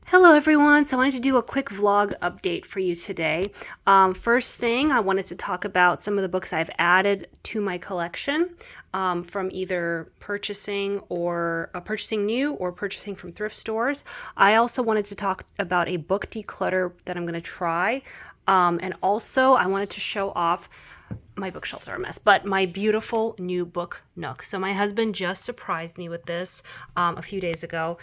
Hello everyone, so I wanted to do a quick vlog update for you today. First thing, I wanted to talk about some of the books I've added to my collection from either purchasing new or purchasing from thrift stores. I also wanted to talk about a book declutter that I'm going to try. And also I wanted to show off my bookshelves are a mess, but my beautiful new book Nook. So my husband just surprised me with this a few days ago.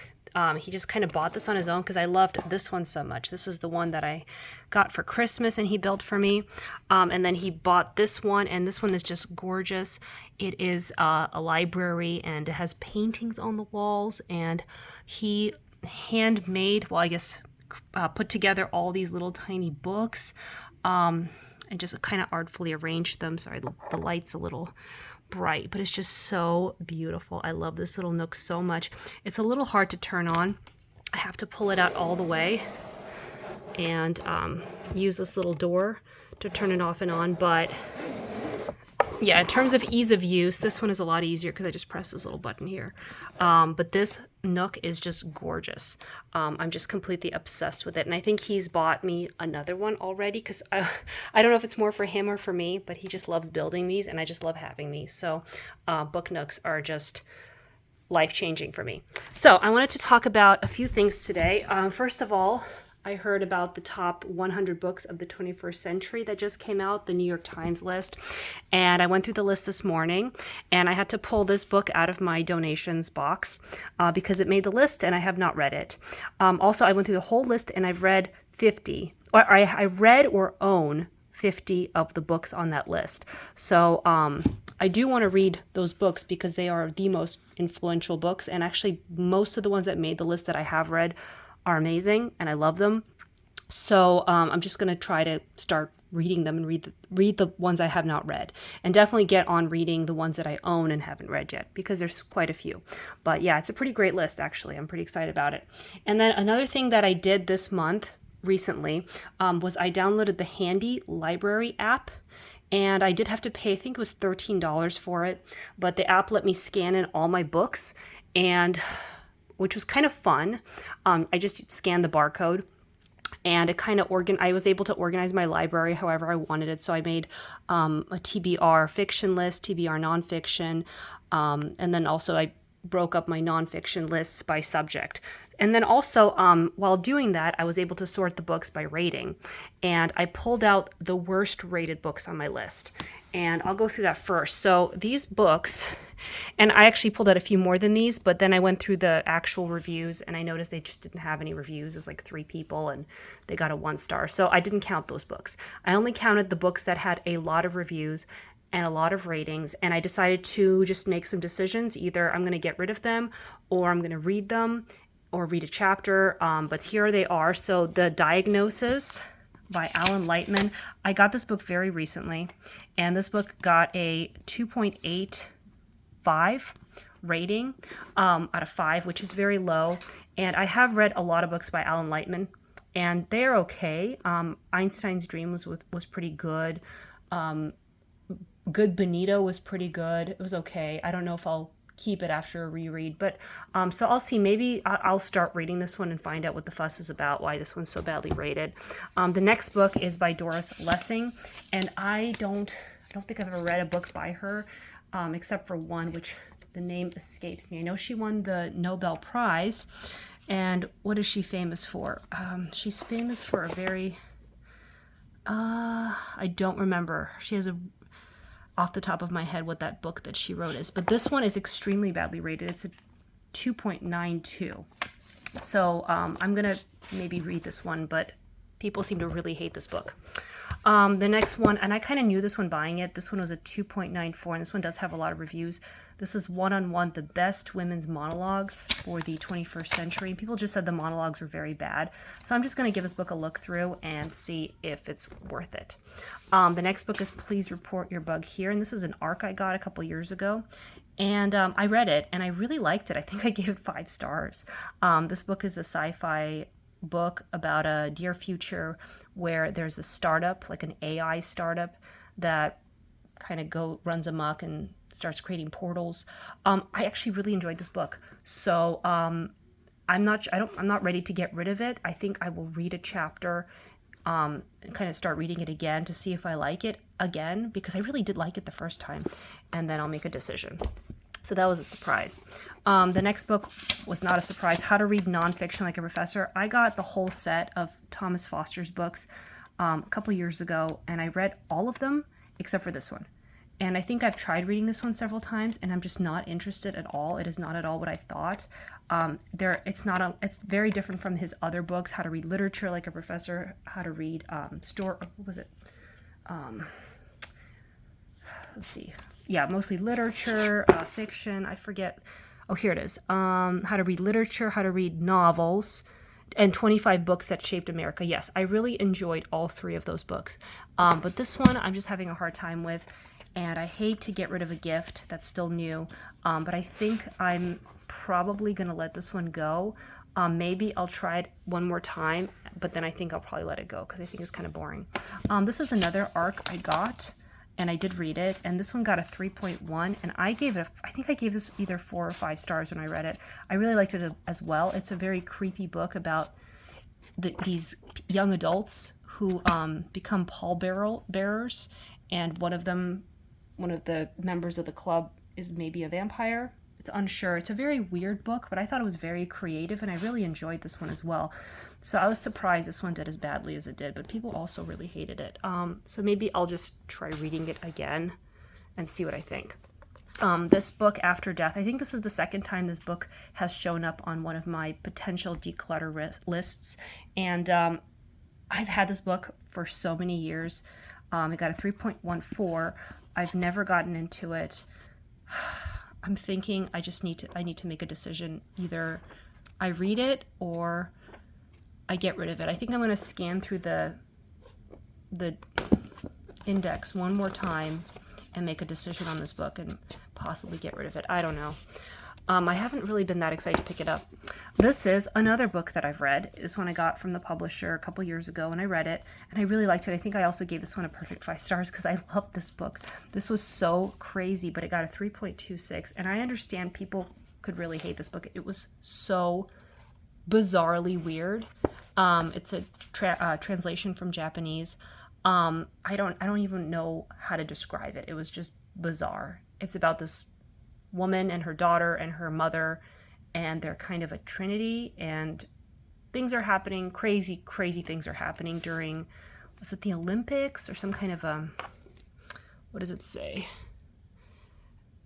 He just kind of bought this on his own because I loved this one so much. This is the one that I got for Christmas and he built for me. And then he bought this one, and this one is just gorgeous. It is a library and it has paintings on the walls, and he handmade, well, I guess, put together all these little tiny books. And just kind of artfully arranged them. Sorry, the light's a little bright, but it's just so beautiful. I love this little nook so much. It's a little hard to turn on. I have to pull it out all the way and use this little door to turn it off and on. But yeah, in terms of ease of use, this one is a lot easier because I just press this little button here. But this Nook is just gorgeous. I'm just completely obsessed with it. And I think he's bought me another one already because I don't know if it's more for him or for me, but he just loves building these and I just love having these. So book Nooks are just life-changing for me. So I wanted to talk about a few things today. First of all, I heard about the top 100 books of the 21st century that just came out, the New York Times list. And I went through the list this morning, and I had to pull this book out of my donations box because it made the list and I have not read it. Also, I went through the whole list and I've read 50, or I read or own 50 of the books on that list. So I do want to read those books because they are the most influential books. And actually, most of the ones that made the list that I have read are amazing and I love them. So I'm just going to try to start reading them and read the ones I have not read, and definitely get on reading the ones that I own and haven't read yet, because there's quite a few. But yeah, it's a pretty great list, actually. I'm pretty excited about it. And then another thing that I did this month recently was I downloaded the Handy Library app. And I did have to pay, I think it was $13 for it, but the app let me scan in all my books, and which was kind of fun. I just scanned the barcode, and it kind of I was able to organize my library however I wanted it. So I made a TBR fiction list, TBR nonfiction, and then also I broke up my nonfiction lists by subject. And then also, while doing that, I was able to sort the books by rating. And I pulled out the worst rated books on my list. And I'll go through that first. So these books, and I actually pulled out a few more than these, but then I went through the actual reviews and I noticed they just didn't have any reviews. It was like 3 people and they got a 1 star. So I didn't count those books. I only counted the books that had a lot of reviews and a lot of ratings, and I decided to just make some decisions. Either I'm going to get rid of them, or I'm going to read them, or read a chapter. But here they are. So The Diagnosis by Alan Lightman. I got this book very recently, and this book got a 2.85 rating out of 5, which is very low. And I have read a lot of books by Alan Lightman, and they're okay. Einstein's Dream was pretty good. Good Bonito was pretty good. It was okay. I don't know if I'll keep it after a reread, but so I'll see. Maybe I'll start reading this one and find out what the fuss is about, why this one's so badly rated. The next book is by Doris Lessing, and I don't think I've ever read a book by her, except for one, which the name escapes me. I know she won the Nobel Prize, and what is she famous for? She's famous for a very I don't remember. She has off the top of my head what that book that she wrote is. But this one is extremely badly rated. It's a 2.92. So I'm going to maybe read this one, but people seem to really hate this book. The next one, and I kind of knew this one buying it. This one was a 2.94, and this one does have a lot of reviews. This is One-on-One, the best women's monologues for the 21st century. People just said the monologues were very bad. So I'm just going to give this book a look through and see if it's worth it. The next book is Please Report Your Bug Here, and this is an ARC I got a couple years ago. And I read it, and I really liked it. I think I gave it 5 stars. This book is a sci-fi book about a near future where there's a startup, like an AI startup, that kind of runs amok and starts creating portals. I actually really enjoyed this book. So I'm not ready to get rid of it. I think I will read a chapter and kind of start reading it again to see if I like it again, because I really did like it the first time, and then I'll make a decision. So that was a surprise. The next book was not a surprise. How to Read Nonfiction Like a Professor. I got the whole set of Thomas Foster's books a couple years ago, and I read all of them except for this one. And I think I've tried reading this one several times, and I'm just not interested at all. It is not at all what I thought. It's very different from his other books. How to Read Literature Like a Professor. How to Read what was it? Let's see. Yeah, mostly literature, fiction. I forget. Oh, here it is. How to Read Literature. How to Read Novels. And 25 Books That Shaped America. Yes, I really enjoyed all three of those books. But this one I'm just having a hard time with. And I hate to get rid of a gift that's still new. But I think I'm probably going to let this one go. Maybe I'll try it one more time. But then I think I'll probably let it go because I think it's kind of boring. This is another ARC I got. And I did read it, and this one got a 3.1, and I think I gave this either 4 or 5 stars when I read it. I really liked it as well. It's a very creepy book about these young adults who become pallbearers, and one of the members of the club is maybe a vampire. It's unsure. It's a very weird book, but I thought it was very creative, and I really enjoyed this one as well. So I was surprised this one did as badly as it did, but people also really hated it. So maybe I'll just try reading it again and see what I think. This book, After Death, I think this is the second time this book has shown up on one of my potential declutter lists. And I've had this book for so many years. It got a 3.14. I've never gotten into it. I'm thinking I need to make a decision. Either I read it or I get rid of it. I think I'm going to scan through the index one more time and make a decision on this book and possibly get rid of it. I don't know. I haven't really been that excited to pick it up. This is another book that I've read. This one I got from the publisher a couple years ago, and I read it, and I really liked it. I think I also gave this one a perfect 5 stars because I loved this book. This was so crazy, but it got a 3.26, and I understand people could really hate this book. It was so bizarrely weird. It's a translation from Japanese. I don't even know how to describe it. It was just bizarre. It's about this woman and her daughter and her mother, and they're kind of a trinity, and things are happening, crazy things are happening during, was it the Olympics or some kind of what does it say?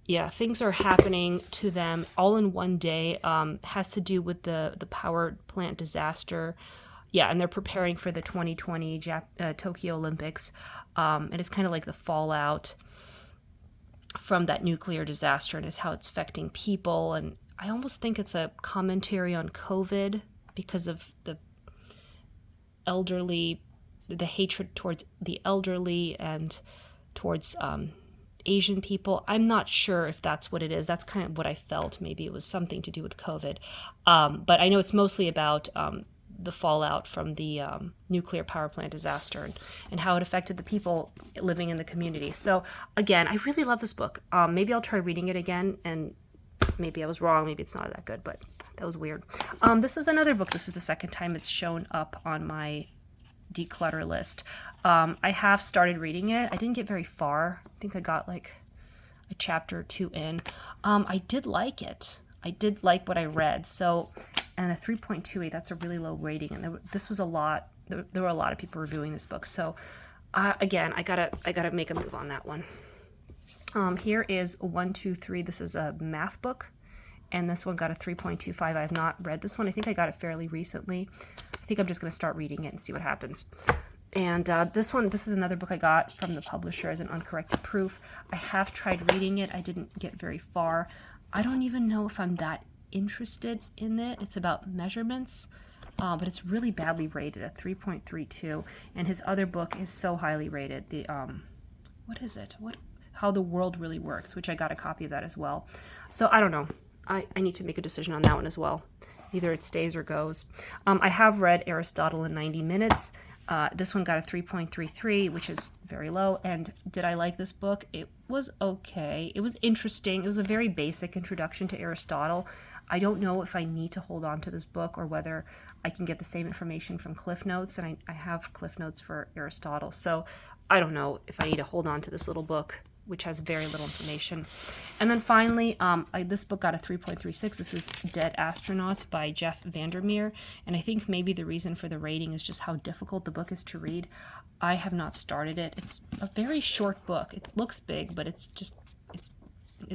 Yeah, things are happening to them all in one day. Has to do with the power plant disaster. Yeah, and they're preparing for the 2020 Tokyo Olympics. And it's kind of like the fallout from that nuclear disaster, and it's how it's affecting people. And I almost think it's a commentary on COVID because of the elderly, the hatred towards the elderly and towards Asian people. I'm not sure if that's what it is. That's kind of what I felt. Maybe it was something to do with COVID. But I know it's mostly about the fallout from the nuclear power plant disaster and how it affected the people living in the community. So again, I really love this book. Maybe I'll try reading it again, and maybe I was wrong. Maybe it's not that good, but that was weird. This is another book. This is the second time it's shown up on my declutter list. I have started reading it. I didn't get very far. I think I got like a chapter or 2 in. I did like it. I did like what I read. So, and a 3.28, that's a really low rating. And this was a lot. There were a lot of people reviewing this book. So again, I gotta make a move on that one. Here is 1, 2, 3. This is a math book, and this one got a 3.25. I have not read this one. I think I got it fairly recently. I think I'm just going to start reading it and see what happens. And this is another book I got from the publisher as an uncorrected proof. I have tried reading it. I didn't get very far. I don't even know if I'm that interested in it. It's about measurements, but it's really badly rated at 3.32. And his other book is so highly rated. The what is it? How the World Really Works, which I got a copy of that as well. So I don't know. I need to make a decision on that one as well. Either it stays or goes. I have read Aristotle in 90 Minutes. This one got a 3.33, which is very low. And did I like this book? It was okay. It was interesting. It was a very basic introduction to Aristotle. I don't know if I need to hold on to this book or whether I can get the same information from Cliff Notes, and I have Cliff Notes for Aristotle. So I don't know if I need to hold on to this little book, which has very little information. And then finally, this book got a 3.36. This is Dead Astronauts by Jeff Vandermeer. And I think maybe the reason for the rating is just how difficult the book is to read. I have not started it. It's a very short book. It looks big, but it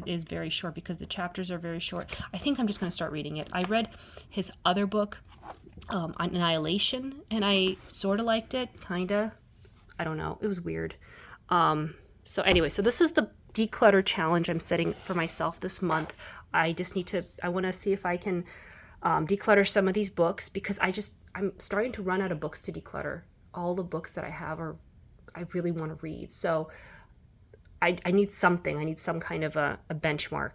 is very short because the chapters are very short. I think I'm just going to start reading it. I read his other book, Annihilation, and I sort of liked it, kind of. I don't know. It was weird. So anyway, so this is the declutter challenge I'm setting for myself this month. I want to see if I can declutter some of these books because I'm starting to run out of books to declutter. All the books that I have I really want to read. So I need something. I need some kind of a benchmark.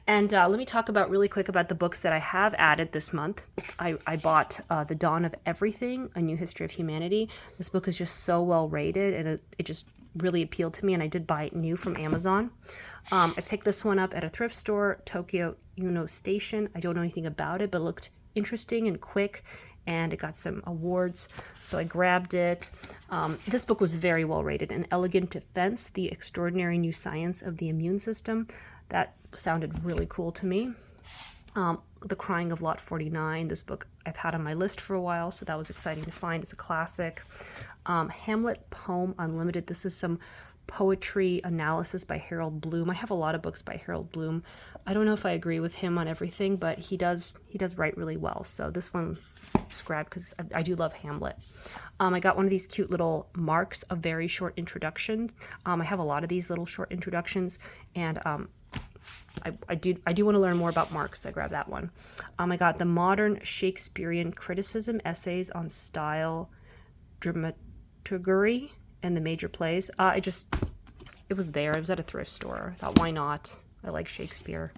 And let me talk really quick about the books that I have added this month. I bought The Dawn of Everything, A New History of Humanity. This book is just so well rated, and it just really appealed to me, and I did buy it new from Amazon. I picked this one up at a thrift store, Tokyo Uno Station. I don't know anything about it, but it looked interesting and quick, and it got some awards, so I grabbed it. This book was very well rated. An Elegant Defense, The Extraordinary New Science of the Immune System. That sounded really cool to me. The Crying of Lot 49. This book I've had on my list for a while, so that was exciting to find. It's a classic. Hamlet Poem Unlimited. This is some poetry analysis by Harold Bloom. I have a lot of books by Harold Bloom. I don't know if I agree with him on everything, but he does write really well. So this one I just grabbed because I do love Hamlet. I got one of these cute little Marks, A Very Short Introduction. I have a lot of these little short introductions, and I do want to learn more about Marx, so I grabbed that one. I got The Modern Shakespearean Criticism, Essays on Style, Dramaturgy, and the Major Plays. It was there. It was at a thrift store. I thought, why not? I like Shakespeare.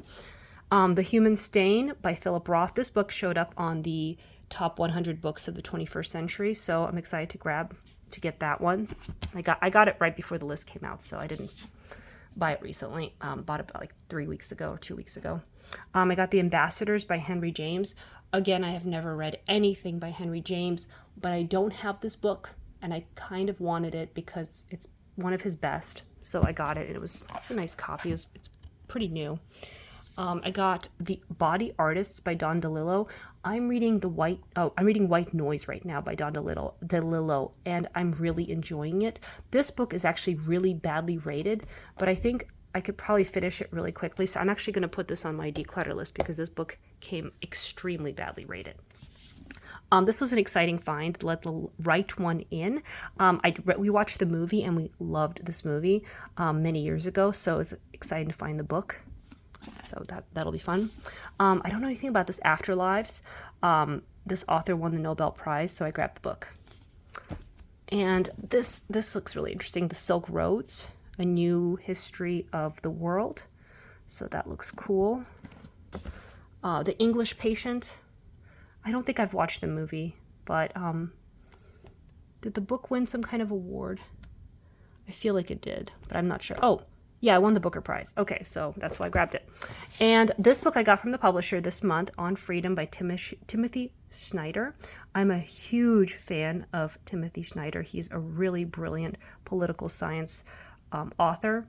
The Human Stain by Philip Roth. This book showed up on the top 100 books of the 21st century, so I'm excited to get that one. I got it right before the list came out, so I didn't buy it recently. Bought it about like 3 weeks ago or 2 weeks ago. I got The Ambassadors by Henry James. Again, I have never read anything by Henry James, but I don't have this book, and I kind of wanted it because it's one of his best. So I got it, and it's a nice copy. It's pretty new. I got The Body Artists by Don DeLillo. I'm reading White Noise right now by Don DeLillo, and I'm really enjoying it. This book is actually really badly rated, but I think I could probably finish it really quickly. So I'm actually going to put this on my declutter list because this book came extremely badly rated. This was an exciting find. Let the Right One In. We watched the movie and we loved this movie many years ago, so it's exciting to find the book. So that'll be fun. I don't know anything about this Afterlives. This author won the Nobel Prize, so I grabbed the book. And this looks really interesting. The Silk Roads, A New History of the World. So that looks cool. The English Patient. I don't think I've watched the movie, but did the book win some kind of award? I feel like it did, but I'm not sure. Oh, yeah, I won the Booker Prize. Okay, so that's why I grabbed it. And this book I got from the publisher this month, On Freedom by Timothy Snyder. I'm a huge fan of Timothy Snyder. He's a really brilliant political science author,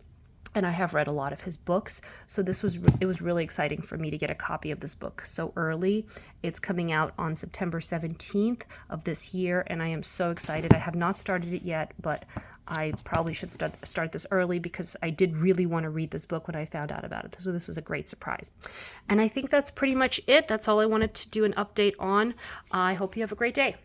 and I have read a lot of his books. So it was really exciting for me to get a copy of this book so early. It's coming out on September 17th of this year, and I am so excited. I have not started it yet, but I probably should start this early because I did really want to read this book when I found out about it. So this was a great surprise. And I think that's pretty much it. That's all I wanted to do an update on. I hope you have a great day.